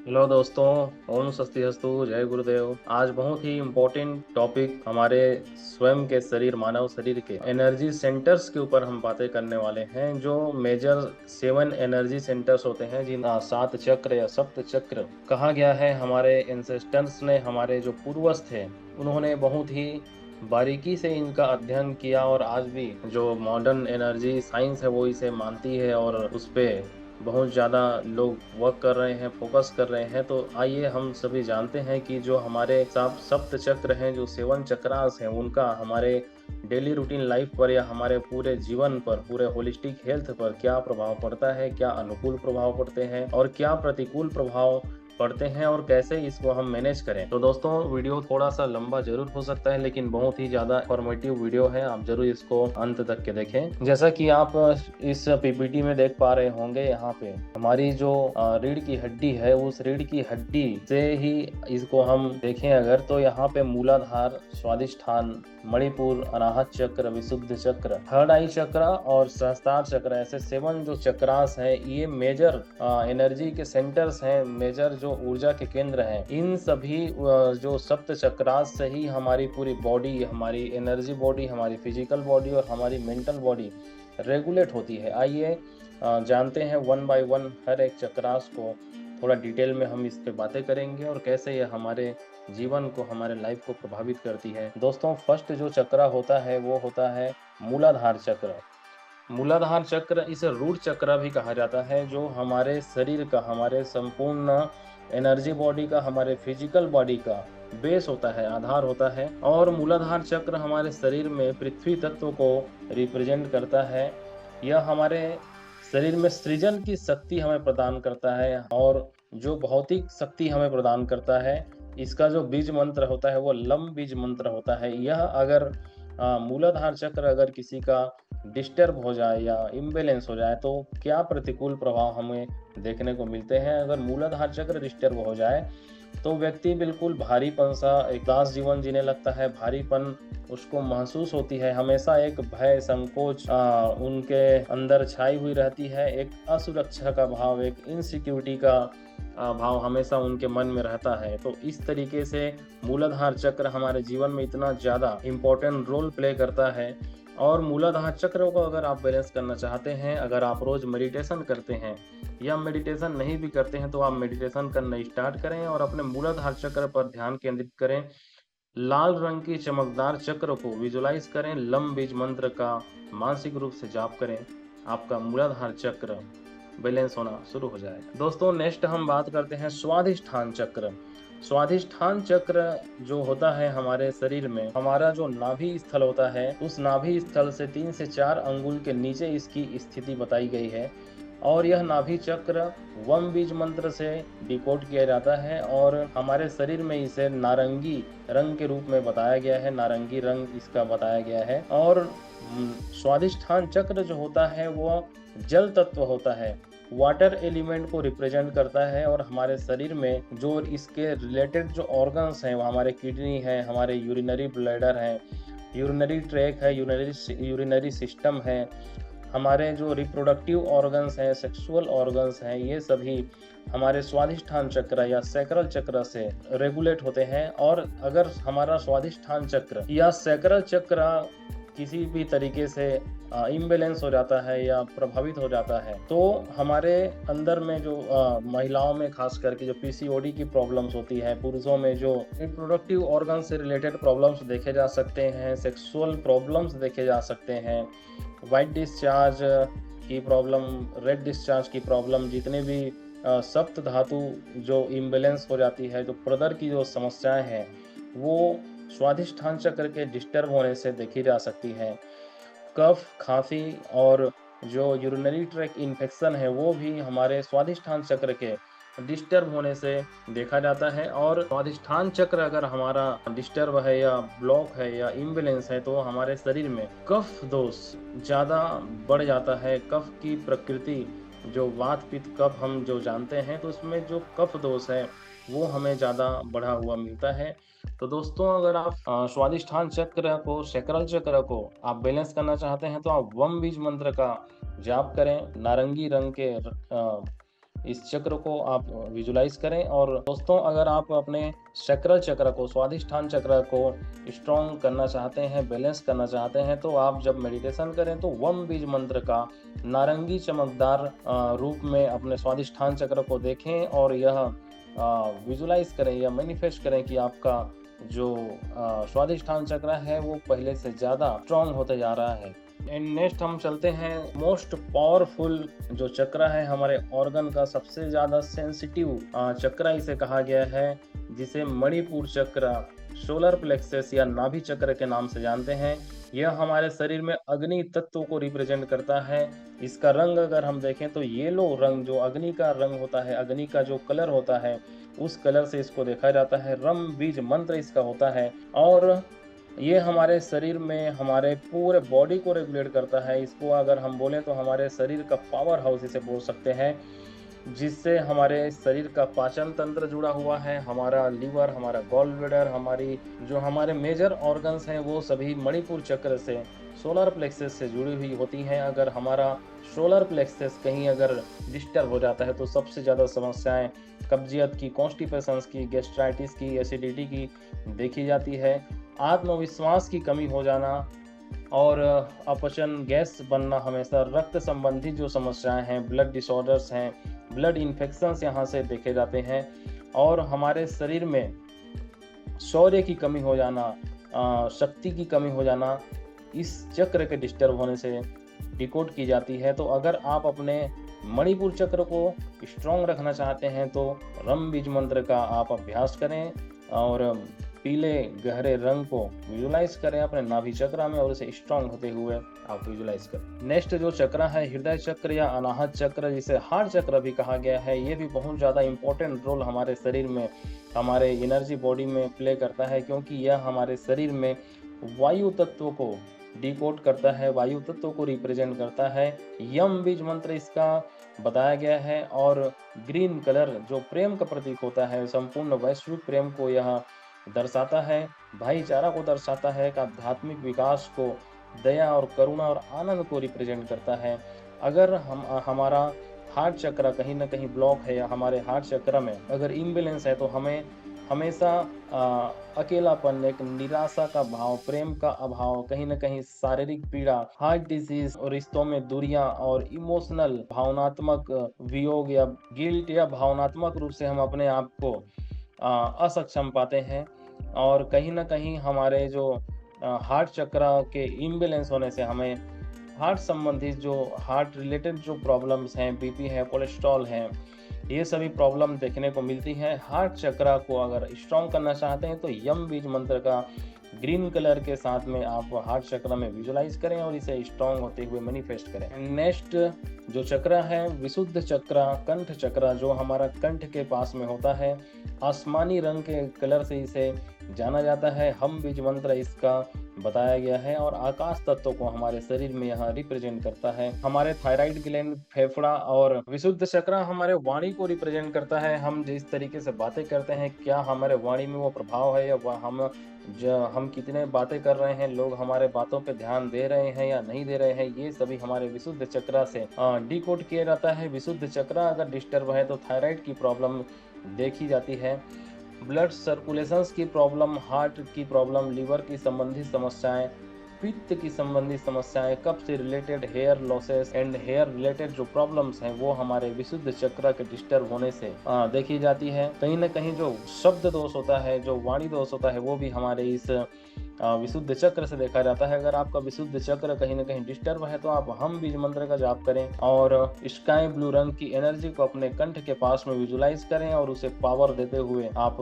Hello दोस्तों। ओम स्वस्तिअस्तु, जय गुरुदेव। आज बहुत ही इम्पोर्टेंट टॉपिक हमारे स्वयं के शरीर, मानव शरीर के एनर्जी सेंटर्स के ऊपर हम बातें करने वाले हैं। जो मेजर 7 एनर्जी सेंटर्स होते हैं, जिन सात चक्र या सप्त चक्र कहा गया है। हमारे एंसेस्टर्स ने, हमारे जो पूर्वज थे, उन्होंने बहुत ही बारीकी से इनका अध्ययन किया, और आज भी जो मॉडर्न एनर्जी साइंस है वो इसे मानती है, और उस पे बहुत ज़्यादा लोग वर्क कर रहे हैं, फोकस कर रहे हैं। तो आइए हम सभी जानते हैं कि जो हमारे सप्त चक्र हैं, जो 7 चक्रास हैं, उनका हमारे डेली रूटीन लाइफ पर या हमारे पूरे जीवन पर, पूरे होलिस्टिक हेल्थ पर क्या प्रभाव पड़ता है, क्या अनुकूल प्रभाव पड़ते हैं और क्या प्रतिकूल प्रभाव पढ़ते हैं, और कैसे इसको हम मैनेज करें। तो दोस्तों, वीडियो थोड़ा सा लंबा जरूर हो सकता है, लेकिन बहुत ही ज्यादा इंफॉर्मेटिव वीडियो है। आप जरूर इसको अंत तक के देखें। जैसा कि आप इस पीपीटी में देख पा रहे होंगे, यहाँ पे हमारी जो रीढ़ की हड्डी है, उस रीढ़ की हड्डी से ही इसको हम देखें अगर, तो यहाँ पे मूलाधार, स्वादिष्ठान, मणिपुर, अनाहत चक्र, विशुद्ध चक्र, थर्ड आई चक्र और सहस्त्रार चक्र, ऐसे 7 जो चक्रास हैं, ये मेजर एनर्जी के सेंटर्स हैं, मेजर जो ऊर्जा के केंद्र हैं। इन सभी जो सप्त चक्रास से ही हमारी पूरी बॉडी, हमारी एनर्जी बॉडी, हमारी फिजिकल बॉडी और हमारी मेंटल बॉडी रेगुलेट होती है। आइए जानते हैं वन बाय वन हर एक चक्रास को। थोड़ा डिटेल में हम इस पे बातें करेंगे और कैसे ये हमारे जीवन को, हमारे लाइफ को प्रभावित करती है। दोस्तों, फर्स्ट जो चक्र होता है वो होता है मूलाधार चक्र। मूलाधार चक्र, इसे रूट चक्र भी कहा जाता है, जो हमारे शरीर का, हमारे संपूर्ण एनर्जी बॉडी का, हमारे फिजिकल बॉडी का बेस होता है, आधार होता है। और मूलाधार चक्र हमारे शरीर में पृथ्वी तत्व को रिप्रेजेंट करता है। यह हमारे शरीर में सृजन की शक्ति हमें प्रदान करता है, और जो भौतिक शक्ति हमें प्रदान करता है। इसका जो बीज मंत्र होता है वो लम बीज मंत्र होता है। यह अगर मूलाधार चक्र अगर किसी का डिस्टर्ब हो जाए या इम्बैलेंस हो जाए, तो क्या प्रतिकूल प्रभाव हमें देखने को मिलते हैं। अगर मूलाधार चक्र डिस्टर्ब हो जाए तो व्यक्ति बिल्कुल भारीपन सा, एक दास जीवन जीने लगता है, भारीपन उसको महसूस होती है, हमेशा एक भय, संकोच उनके अंदर छाई हुई रहती है, एक असुरक्षा का भाव, एक इनसिक्योरिटी का भाव हमेशा उनके मन में रहता है। तो इस तरीके से मूलाधार चक्र हमारे जीवन में इतना ज़्यादा इम्पोर्टेंट रोल प्ले करता है। और मूलाधार चक्र को अगर आप बैलेंस करना चाहते हैं, अगर आप रोज मेडिटेशन करते हैं या मेडिटेशन नहीं भी करते हैं, तो आप मेडिटेशन करना स्टार्ट करें और अपने मूलाधार चक्र पर ध्यान केंद्रित करें। लाल रंग की चमकदार चक्र को विजुलाइज करें, लम बीज मंत्र का मानसिक रूप से जाप करें, आपका मूलाधार चक्र बैलेंस होना शुरू हो जाएगा। दोस्तों, नेक्स्ट हम बात करते हैं स्वाधिष्ठान चक्र। स्वाधिष्ठान चक्र जो होता है हमारे शरीर में, हमारा जो नाभि स्थल होता है, उस नाभि स्थल से 3 से 4 अंगुल के नीचे इसकी स्थिति बताई गई है। और यह नाभि चक्र वम बीज मंत्र से डिकोड किया जाता है, और हमारे शरीर में इसे नारंगी रंग के रूप में बताया गया है, नारंगी रंग इसका बताया गया है। और स्वादिष्ठान चक्र जो होता है वो जल तत्व होता है, वाटर एलिमेंट को रिप्रेजेंट करता है। और हमारे शरीर में जो इसके रिलेटेड जो ऑर्गन्स हैं, वो हमारे किडनी है, हमारे यूरिनरी ब्लैडर है, यूरिनरी ट्रैक है, यूरिनरी सिस्टम है, हमारे जो रिप्रोडक्टिव ऑर्गन्स हैं, सेक्सुअल ऑर्गन्स हैं, ये सभी हमारे स्वादिष्ठान चक्र या सैक्रल चक्र से रेगुलेट होते हैं। और अगर हमारा स्वादिष्ठान चक्र या सैक्रल चक्र किसी भी तरीके से इम्बैलेंस हो जाता है या प्रभावित हो जाता है, तो हमारे अंदर में जो महिलाओं में खास करके जो पीसीओडी की प्रॉब्लम्स होती है, पुरुषों में जो रिप्रोडक्टिव ऑर्गन से रिलेटेड प्रॉब्लम्स देखे जा सकते हैं, सेक्सुअल प्रॉब्लम्स देखे जा सकते हैं, वाइट डिस्चार्ज की प्रॉब्लम, रेड डिस्चार्ज की प्रॉब्लम, जितने भी सप्त धातु जो इम्बैलेंस हो जाती है, जो प्रदर की जो समस्याएं हैं, वो स्वादिष्ठान चक्र के डिस्टर्ब होने से देखी जा सकती है। कफ, खांसी और जो यूरिनरी ट्रैक इन्फेक्शन है, वो भी हमारे स्वादिष्ठान चक्र के डिस्टर्ब होने से देखा जाता है। और स्वादिष्ठान चक्र अगर हमारा डिस्टर्ब है या ब्लॉक है या इम्बैलेंस है, तो हमारे शरीर में कफ दोष ज़्यादा बढ़ जाता है। कफ की प्रकृति, जो वात पित्त कफ हम जो जानते हैं, तो उसमें जो कफ दोष है वो हमें ज़्यादा बढ़ा हुआ मिलता है। तो दोस्तों, अगर आप स्वादिष्ठान चक्र को, सैक्रल चक्र को आप बैलेंस करना चाहते हैं, तो आप वम बीज मंत्र का जाप करें। नारंगी रंग के इस चक्र को आप विजुलाइज करें। और दोस्तों, अगर आप अपने चक्र चक्र को, स्वादिष्ठान चक्र को स्ट्रॉन्ग करना चाहते हैं, बैलेंस करना चाहते हैं, तो आप जब मेडिटेशन करें तो वम बीज मंत्र का नारंगी चमकदार रूप में अपने स्वादिष्ठान चक्र को देखें और यह विजुलाइज करें या मैनिफेस्ट करें कि आपका जो स्वादिष्ठान चक्र है वो पहले से ज़्यादा स्ट्रॉन्ग होते जा रहा है। एंड नेक्स्ट हम चलते हैं मोस्ट पावरफुल जो चक्र है हमारे ऑर्गन का, सबसे ज़्यादा सेंसिटिव चक्र इसे कहा गया है, जिसे मणिपुर चक्र, सोलर प्लेक्सस या नाभि चक्र के नाम से जानते हैं। यह हमारे शरीर में अग्नि तत्व को रिप्रेजेंट करता है। इसका रंग अगर हम देखें तो येलो रंग, जो अग्नि का रंग होता है, अग्नि का जो कलर होता है, उस कलर से इसको देखा जाता है। रम बीज मंत्र इसका होता है और ये हमारे शरीर में हमारे पूरे बॉडी को रेगुलेट करता है। इसको अगर हम बोलें तो हमारे शरीर का पावर हाउस इसे बोल सकते हैं, जिससे हमारे शरीर का पाचन तंत्र जुड़ा हुआ है। हमारा लीवर, हमारा गॉल ब्लैडर, हमारी जो हमारे मेजर ऑर्गन्स हैं वो सभी मणिपुर चक्र से, सोलर प्लेक्सस से जुड़ी हुई होती हैं। अगर हमारा सोलर प्लेक्सस कहीं अगर डिस्टर्ब हो जाता है तो सबसे ज़्यादा समस्याएं कब्जियत की, कॉन्स्टिपेशंस की, गैस्ट्राइटिस की, एसिडिटी की देखी जाती है। आत्मविश्वास की कमी हो जाना और अपचन, गैस बनना, हमेशा रक्त संबंधी जो समस्याएं हैं, ब्लड डिसऑर्डर्स हैं, ब्लड इन्फेक्शंस यहाँ से देखे जाते हैं। और हमारे शरीर में शौर्य की कमी हो जाना, शक्ति की कमी हो जाना, इस चक्र के डिस्टर्ब होने से डिकोड की जाती है। तो अगर आप अपने मणिपुर चक्र को स्ट्रॉन्ग रखना चाहते हैं तो रम बीज मंत्र का आप अभ्यास करें और पीले गहरे रंग को विजुलाइज करें अपने नाभि चक्र में और इसे स्ट्रॉन्ग होते हुए आप विजुलाइज करें। नेक्स्ट जो चक्र है हृदय चक्र या अनाहत चक्र, जिसे हार्ट चक्र भी कहा गया है, ये भी बहुत ज़्यादा इंपॉर्टेंट रोल हमारे शरीर में, हमारे एनर्जी बॉडी में प्ले करता है, क्योंकि यह हमारे शरीर में वायु तत्व को डिकोड करता है, वायु तत्व को रिप्रेजेंट करता है। यम बीज मंत्र इसका बताया गया है और ग्रीन कलर जो प्रेम का प्रतीक होता है, संपूर्ण वैश्विक प्रेम को यह दर्शाता है, भाईचारा को दर्शाता है, आध्यात्मिक विकास को, दया और करुणा और आनंद को रिप्रेजेंट करता है। अगर हमारा हार्ट चक्र कहीं ना कहीं ब्लॉक है या हमारे हार्ट चक्र में अगर इम्बैलेंस है तो हमें हमेशा अकेलापन, एक निराशा का भाव, प्रेम का अभाव, कहीं ना कहीं शारीरिक पीड़ा, हार्ट डिजीज और रिश्तों में दूरियां और इमोशनल भावनात्मक वियोग या गिल्ट या भावनात्मक रूप से हम अपने आप को असक्षम पाते हैं। और कहीं ना कहीं हमारे जो हार्ट चक्र के इम्बैलेंस होने से हमें हार्ट संबंधित जो हार्ट रिलेटेड जो प्रॉब्लम्स हैं, बीपी है, कोलेस्ट्रॉल है, ये सभी प्रॉब्लम देखने को मिलती है। हार्ट चक्र को अगर स्ट्रॉन्ग करना चाहते हैं तो यम बीज मंत्र का ग्रीन कलर के साथ में आप हार्ट चक्र में विजुलाइज करें और इसे स्ट्रॉन्ग होते हुए मैनिफेस्ट करें। नेक्स्ट जो चक्र है विशुद्ध चक्र, कंठ चक्र, जो हमारा कंठ के पास में होता है, आसमानी रंग के कलर से इसे जाना जाता है। हम बीज मंत्र इसका बताया गया है और आकाश तत्व को हमारे शरीर में यहाँ रिप्रेजेंट करता है। हमारे थायराइड ग्लैंड, फेफड़ा और विशुद्ध चक्र हमारे वाणी को रिप्रेजेंट करता है। हम जिस तरीके से बातें करते हैं, क्या हमारे वाणी में वो प्रभाव है या हम कितने बातें कर रहे हैं, लोग हमारे बातों पे ध्यान दे रहे हैं या नहीं दे रहे हैं, ये सभी हमारे विशुद्ध चक्र से डिकोड किया जाता है। विशुद्ध चक्र अगर डिस्टर्ब है तो थायराइड की प्रॉब्लम देखी जाती है, ब्लड सर्कुलेशंस की प्रॉब्लम, हार्ट की प्रॉब्लम, लीवर की संबंधित समस्याएं, पित्त की संबंधित समस्याएं, कफ से related, hair losses and hair related जो प्रॉब्लम्स हैं वो हमारे विशुद्ध चक्र के डिस्टर्ब होने से देखी जाती है। कहीं ना कहीं जो शब्द दोष होता है, जो वाणी दोष होता है, वो भी हमारे इस विशुद्ध चक्र से देखा जाता है। अगर आपका विशुद्ध चक्र कहीं ना कहीं डिस्टर्ब है तो आप हम बीज मंत्र का जाप करें और स्काई ब्लू रंग की एनर्जी को अपने कंठ के पास में विजुलाइज करें और उसे पावर देते हुए आप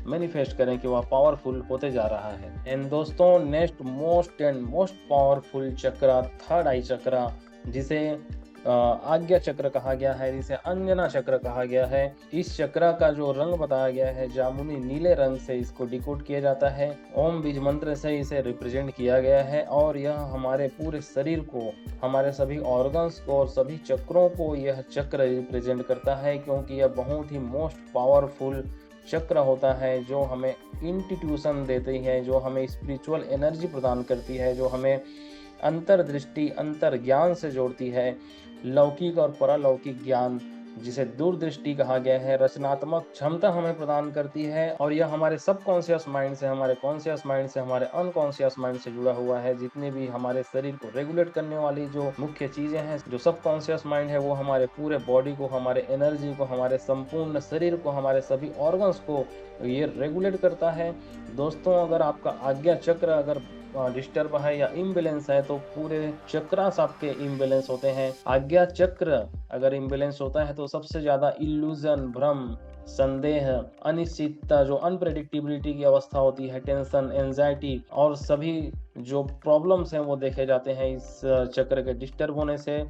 मैनिफेस्ट करें कि वह पावरफुल होते जा रहा है। एंड दोस्तों, नेक्स्ट मोस्ट पावरफुल चक्र थर्ड आई चक्र, जिसे आज्ञा चक्र कहा गया है, जिसे अंजना चक्र कहा गया है। इस चक्र का जो रंग बताया गया है जामुनी नीले रंग से इसको डिकोड किया जाता है। ओम बीज मंत्र से इसे रिप्रेजेंट किया गया है और यह हमारे पूरे शरीर को, हमारे सभी ऑर्गन्स को और सभी चक्रों को यह चक्र रिप्रेजेंट करता है, क्योंकि यह बहुत ही मोस्ट पावरफुल चक्र होता है जो हमें इंस्टीट्यूशन देती है, जो हमें स्पिरिचुअल एनर्जी प्रदान करती है, जो हमें अंतर्दृष्टि, अंतर ज्ञान से जोड़ती है, लौकिक और परलौकिक ज्ञान जिसे दूरदृष्टि कहा गया है, रचनात्मक क्षमता हमें प्रदान करती है और यह हमारे सबकॉन्शियस माइंड से, हमारे कॉन्शियस माइंड से, हमारे अनकॉन्शियस माइंड से जुड़ा हुआ है। जितने भी हमारे शरीर को रेगुलेट करने वाली जो मुख्य चीजें हैं, जो सबकॉन्शियस माइंड है, वो हमारे पूरे बॉडी को, हमारे एनर्जी को, हमारे संपूर्ण शरीर को, हमारे सभी ऑर्गन्स को ये रेगुलेट करता है। दोस्तों, अगर आपका आज्ञा चक्र अगर डिस्टर्ब है या इम्बैलेंस है तो पूरे चक्रास आपके इम्बैलेंस होते हैं। आज्ञा चक्र अगर इम्बैलेंस होता है तो सबसे ज्यादा इल्यूजन, भ्रम, संदेह, अनिश्चितता, जो अनप्रेडिक्टेबिलिटी की अवस्था होती है, टेंशन, एंजाइटी और सभी जो प्रॉब्लम्स हैं वो देखे जाते हैं इस चक्र के डिस्टर्ब होने से।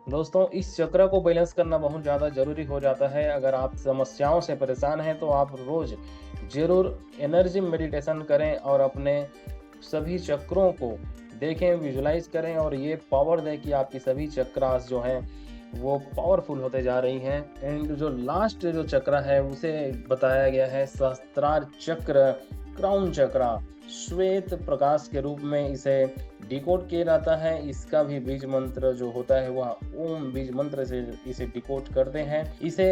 दोस्तों, इस चक्र को बैलेंस करना बहुत ज़्यादा ज़रूरी हो जाता है। अगर आप समस्याओं से परेशान हैं तो आप रोज़ ज़रूर एनर्जी मेडिटेशन करें और अपने सभी चक्रों को देखें, विजुलाइज करें और ये पावर दें कि आपकी सभी चक्रास जो हैं वो पावरफुल होते जा रही हैं। एंड जो लास्ट जो चक्र है उसे बताया गया है सहस्त्रार चक्र, क्राउन चक्र, श्वेत प्रकाश के रूप में इसे डिकोड किया जाता है। इसका भी बीज मंत्र जो होता है वह ओम बीज मंत्र से इसे डिकोड करते हैं। इसे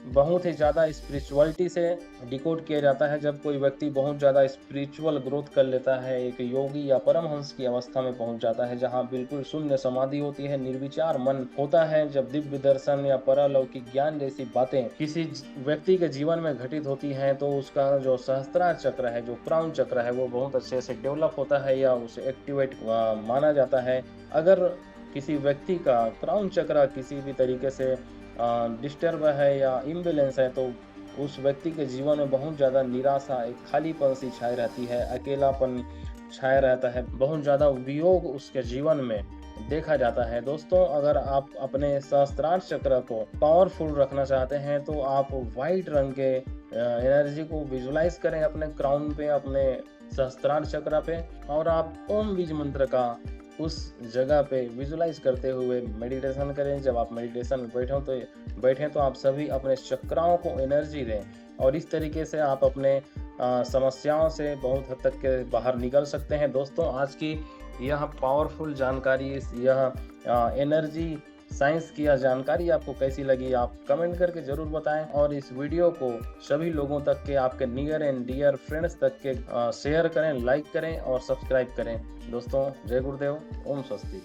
बहुत ही ज़्यादा स्पिरिचुअलिटी से डिकोड किया जाता है। जब कोई व्यक्ति बहुत ज़्यादा स्पिरिचुअल ग्रोथ कर लेता है, एक योगी या परमहंस की अवस्था में पहुंच जाता है, जहां बिल्कुल शून्य समाधि होती है, निर्विचार मन होता है, जब दिव्य दर्शन या परलौकिक ज्ञान जैसी बातें किसी व्यक्ति के जीवन में घटित होती हैं, तो उसका जो सहस्त्रार चक्र है, जो क्राउन चक्र है, वो बहुत अच्छे से डेवलप होता है या उसे एक्टिवेट माना जाता है। अगर किसी व्यक्ति का क्राउन चक्र किसी भी तरीके से डिस्टर्ब है या इम्बैलेंस है तो उस व्यक्ति के जीवन में बहुत ज़्यादा निराशा, एक खालीपन सी छाई रहती है, अकेलापन छाया रहता है, बहुत ज़्यादा वियोग उसके जीवन में देखा जाता है। दोस्तों, अगर आप अपने सहस्त्रार चक्र को पावरफुल रखना चाहते हैं तो आप वाइट रंग के एनर्जी को विजुलाइज करें अपने क्राउन पे, अपने सहस्त्रार चक्र पे, और आप ओम बीज मंत्र का उस जगह पे विजुलाइज करते हुए मेडिटेशन करें। जब आप मेडिटेशन बैठें तो आप सभी अपने चक्राओं को एनर्जी दें और इस तरीके से आप अपने समस्याओं से बहुत हद तक के बाहर निकल सकते हैं। दोस्तों, आज की यह पावरफुल जानकारी, यह एनर्जी साइंस की यह जानकारी आपको कैसी लगी, आप कमेंट करके ज़रूर बताएं और इस वीडियो को सभी लोगों तक के, आपके नियर एंड डियर फ्रेंड्स तक के शेयर करें, लाइक करें और सब्सक्राइब करें। दोस्तों, जय गुरुदेव, ओम स्वस्ति।